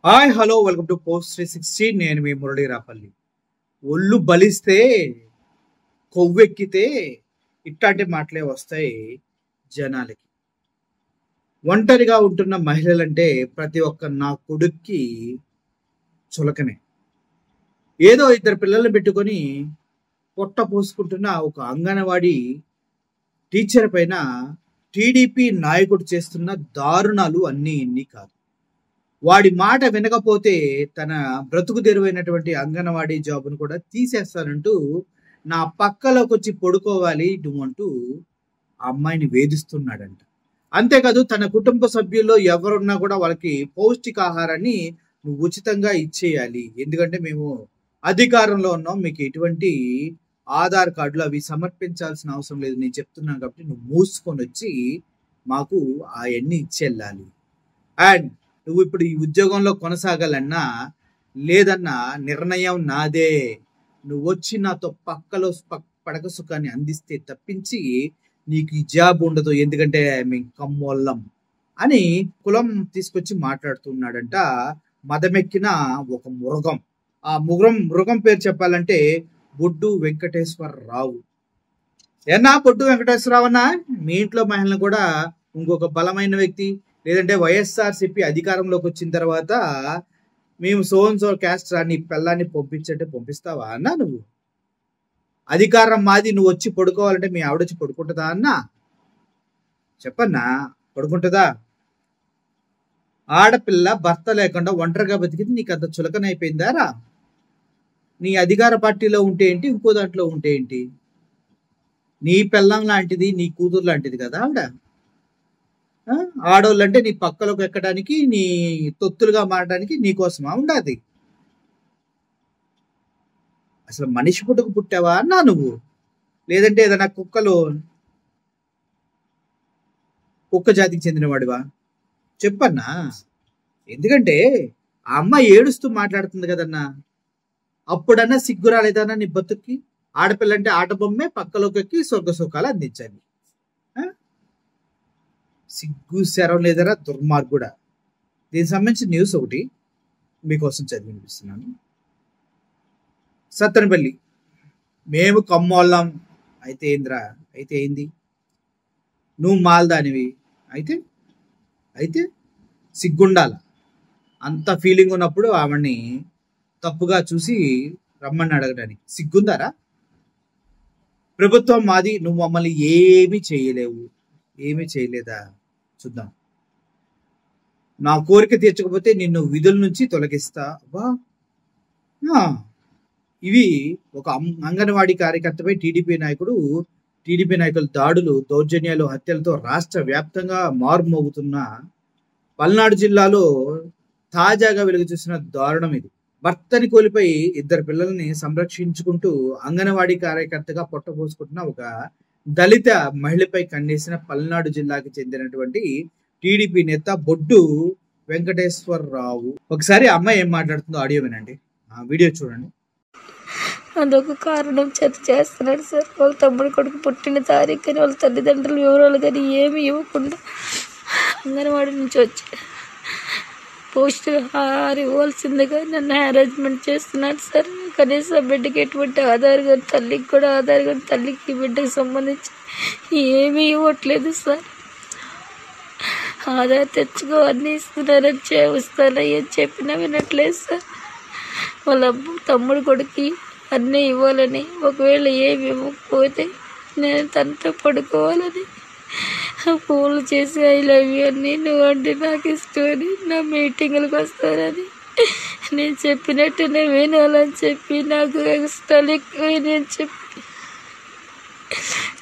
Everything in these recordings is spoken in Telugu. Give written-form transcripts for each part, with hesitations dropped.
Hi hello welcome to post 360. నేను మీ మురళీ రాపల్లి. ఒళ్ళు బలిస్తే కొవ్వెక్కితే ఇట్లాంటి మాటలే వస్తాయి జనాలకి. ఒంటరిగా ఉంటున్న మహిళలంటే ప్రతి ఒక్క నా కొడుక్కి చులకనే. ఏదో ఇద్దరు పిల్లల్ని పెట్టుకొని పొట్ట పోసుకుంటున్న ఒక అంగన్వాడీ టీచర్ పైన టీడీపీ నాయకుడు చేస్తున్న దారుణాలు అన్నీ ఇన్ని కాదు. వాడి మాట వినకపోతే తన బ్రతుకు తెరువైనటువంటి అంగన్వాడీ జాబును కూడా తీసేస్తానంటూ నా పక్కలోకి వచ్చి పడుకోవాలి అంటూ ఆ అమ్మాయిని వేధిస్తున్నాడంట. అంతేకాదు తన కుటుంబ సభ్యుల్లో ఎవరున్నా కూడా వాళ్ళకి పౌష్టికాహారాన్ని నువ్వు ఉచితంగా ఇచ్చేయాలి, ఎందుకంటే మేము అధికారంలో ఉన్నాం, మీకు ఎటువంటి ఆధార్ కార్డులు అవి సమర్పించాల్సిన అవసరం లేదు, నేను చెప్తున్నాను కాబట్టి నువ్వు మూసుకొని వచ్చి మాకు అవన్నీ ఇచ్చెళ్ళాలి. అండ్ నువ్వు ఇప్పుడు ఈ ఉద్యోగంలో కొనసాగాలన్నా లేదన్నా నిర్ణయం నాదే. నువ్వు వచ్చి నాతో పడక సుఖాన్ని అందిస్తే తప్పించి నీకు ఈ జాబ్ ఉండదు, ఎందుకంటే మేము కమ్మోళ్ళం అని కులం తీసుకొచ్చి మాట్లాడుతున్నాడంట. మదమెక్కిన ఒక మృగం. ఆ మృగం పేరు చెప్పాలంటే బొడ్డు వెంకటేశ్వరరావు. ఏనా బొడ్డు వెంకటేశ్వరరావు అన్నా, మీ ఇంట్లో మహిళను కూడా ఇంకొక బలమైన వ్యక్తి లేదంటే వైఎస్ఆర్సీపీ అధికారంలోకి వచ్చిన తర్వాత మేము సో క్యాస్ట్ నీ పిల్లాన్ని పంపించంటే పంపిస్తావా అన్నా? నువ్వు అధికారం మాది, నువ్వు వచ్చి పడుకోవాలంటే మీ ఆవిడొచ్చి పడుకుంటుందా అన్నా? చెప్పన్నా, పడుకుంటుందా? ఆడపిల్ల భర్త లేకుండా ఒంటరిగా బతికింది నీకు అంత చులకనైపోయిందారా? నీ అధికార పార్టీలో ఉంటే ఏంటి, ఇంకో దాంట్లో ఉంటే ఏంటి? నీ పిల్లం లాంటిది, నీ కూతురు లాంటిది కదా ఆవిడ. ఆడోళ్ళంటే నీ పక్కలోకి ఎక్కడానికి, నీ తొత్తులుగా మారడానికి నీకోసమా ఉండదు? అసలు మనిషి పుట్టుకు పుట్టావా అన్నా నువ్వు? లేదంటే ఏదైనా కుక్క జాతికి చెందినవాడివా? చెప్పన్నా. ఎందుకంటే ఆ అమ్మాయి ఏడుస్తూ మాట్లాడుతుంది కదన్నా, అప్పుడన్నా సిగ్గు రాలేదన్నా నీ బతుక్కి? ఆడపిల్లంటే ఆట బొమ్మే, పక్కలోకి ఎక్కి స్వర్గ సుఖాలు అందించాలి. సిగ్గు శరం లేదరా దుర్మార్గుడా. దీనికి సంబంధించిన న్యూస్ ఒకటి మీకోసం చదివి వినిపిస్తున్నాను. సత్తెనపల్లి, మేము కమ్మోళ్ళం అయితే ఏంద్రా? అయితే ఏంది? నువ్వు మాల్దానివి అయితే సిగ్గుండాల. అంత ఫీలింగ్ ఉన్నప్పుడు ఆవిడ్ని తప్పుగా చూసి రమ్మని అడగడానికి సిగ్గుందారా? ప్రభుత్వం మాది, నువ్వు మమ్మల్ని ఏమీ చేయలేవు. ఏమీ చేయలేదా? చూద్దాం. నా కోరిక తీర్చకపోతే నిన్ను విధుల నుంచి తొలగిస్తా. ఇవి ఒక అంగన్వాడీ కార్యకర్తపై టీడీపీ నాయకుల దాడులు, దౌర్జన్యాలు, హత్యలతో రాష్ట్ర వ్యాప్తంగా మారుమోగుతున్న పల్నాడు జిల్లాలో తాజాగా వెలుగు చూసిన దారుణం ఇది. భర్తని కోల్పోయి ఇద్దరు పిల్లల్ని సంరక్షించుకుంటూ అంగన్వాడీ కార్యకర్తగా పొట్టపోసుకుంటున్న ఒక దళిత మహిళపై కన్నేసిన పల్నాడు జిల్లాకి చెందినటువంటి టీడీపీ నేత బొడ్డు వెంకటేశ్వరరావు. ఒకసారి అమ్మాయి ఏం మాట్లాడుతుందో ఆడియో వినండి, ఆ వీడియో చూడండి. అదొక కారణం చేస్తున్నాడు సార్. వాళ్ళ తమ్ముడు కొడుకు పుట్టిన తారీఖు కానీ వాళ్ళ తల్లిదండ్రుల వివరాలు కానీ ఏమి ఇవ్వకుండా అంగన్వాడీ నుంచి వచ్చి పౌష్టికాహారం ఇవ్వాల్సిందిగా నన్ను హెరాస్మెంట్ చేస్తున్నాడు సార్. కనీసం బిడ్డకి ఎటువంటి ఆధార్ కానీ, తల్లికి కూడా ఆధార్ కానీ, తల్లికి బిడ్డకి సంబంధించి ఏమీ ఇవ్వట్లేదు సార్. ఆధార్ తెచ్చుకో అన్నీ ఇస్తున్నారని ఇస్తానని చెప్పినా వినట్లేదు సార్. వాళ్ళ తమ్ముడు కొడుకు అన్నీ ఇవ్వాలని, ఒకవేళ ఏమి ఇవ్వకపోతే నేను తనతో పడుకోవాలని ఫోన్లు చేసి ఐ లవ్ యూ అని, నువ్వంటే నాకు ఇష్టమని, నా మీటింగులకు వస్తానని, నేను చెప్పినట్టునే వినాలని చెప్పి నాకు ఇష్టాలు ఎక్కువ నేను చెప్పి,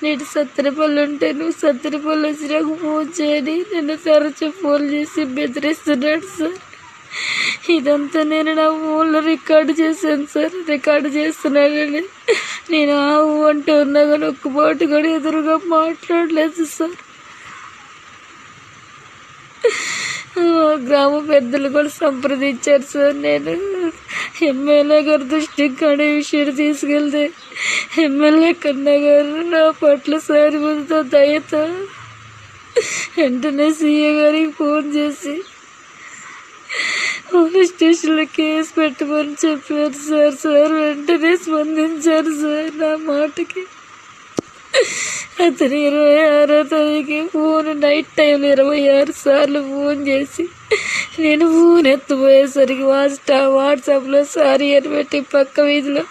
నేను సత్తెనపల్లి ఉంటే నువ్వు సత్తెనపల్లి వచ్చి నాకు ఫోన్ చేయని నన్ను తరచు ఫోన్ చేసి బెదిరిస్తున్నాడు సార్. ఇదంతా నేను నా ఫోన్లో రికార్డు చేశాను సార్. రికార్డు చేస్తున్నానని నేను ఆవు అంటూ ఉన్నా కానీ ఒక్క మాట కూడా ఎదురుగా మాట్లాడలేదు సార్. గ్రామ పెద్దలు కూడా సంప్రదించారు సార్. నేను ఎమ్మెల్యే గారి దృష్టికి కానీ విషయం తీసుకెళ్తే ఎమ్మెల్యే కన్నా గారు నా పట్ల సానుభూతితో దయతో వెంటనే సీఏ గారికి ఫోన్ చేసి పోలీస్ స్టేషన్లో కేసు పెట్టమని చెప్పారు సార్. సార్ వెంటనే స్పందించారు సార్ నా మాటకి. అతను 26వ తారీఖు ఫోన్ నైట్ టైంలో 26 సార్లు ఫోన్ చేసి నేను ఫోన్ ఎత్తపోయేసరికి వాట్సాప్లో సారీ అని పెట్టి పక్క వీధిలో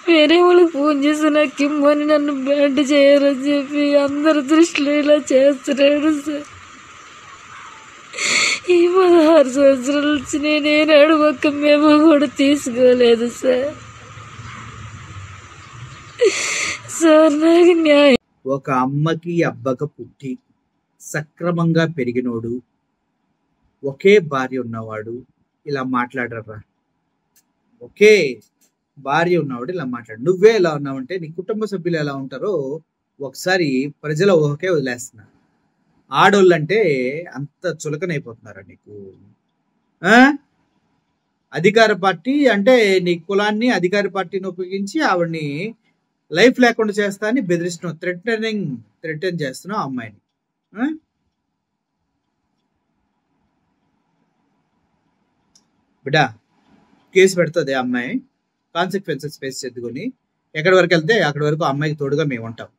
వేరే వాళ్ళకి ఫోన్ చేసి నాకు ఇమ్మని నన్ను బ్యాండ్ చేయాలని చెప్పి అందరి దృష్టిలో ఇలా చేస్తున్నాడు సార్. ఈ 16 సంవత్సరాల నుంచి నేనేనాడు ఒక్క మేము కూడా తీసుకోలేదు సార్. సార్ నాకు న్యాయం. ఒక అమ్మకి అబ్బక పుట్టి సక్రమంగా పెరిగినోడు, ఒకే భార్య ఉన్నవాడు ఇలా మాట్లాడరా? ఒకే భార్య ఉన్నవాడు ఇలా మాట్లాడు. నువ్వే ఎలా ఉన్నావంటే నీ కుటుంబ సభ్యులు ఎలా ఉంటారో ఒకసారి ప్రజల ఊహకే వదిలేస్తున్నారు. ఆడోళ్ళంటే అంత చులకనైపోతున్నారా నీకు? అధికార పార్టీ అంటే నీ కులాన్ని అధికార పార్టీని ఉపయోగించి ఆవిడ్ని లైఫ్ లేకుండా చేస్తా అని బెదిరిస్తున్నావు, థ్రెటన్ చేస్తున్నావు అమ్మాయిని. బిడ్డా కేసు పెడుతుంది అమ్మాయి, కాన్సిక్వెన్సెస్ ఫేస్ చేద్దుకొని ఎక్కడి వరకు వెళ్తే అక్కడి వరకు అమ్మాయికి తోడుగా మేము ఉంటాం.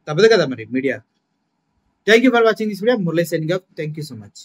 తప్పదు కదా మరి media. Thank you for watching this video. Murali signing off. Thank you so much.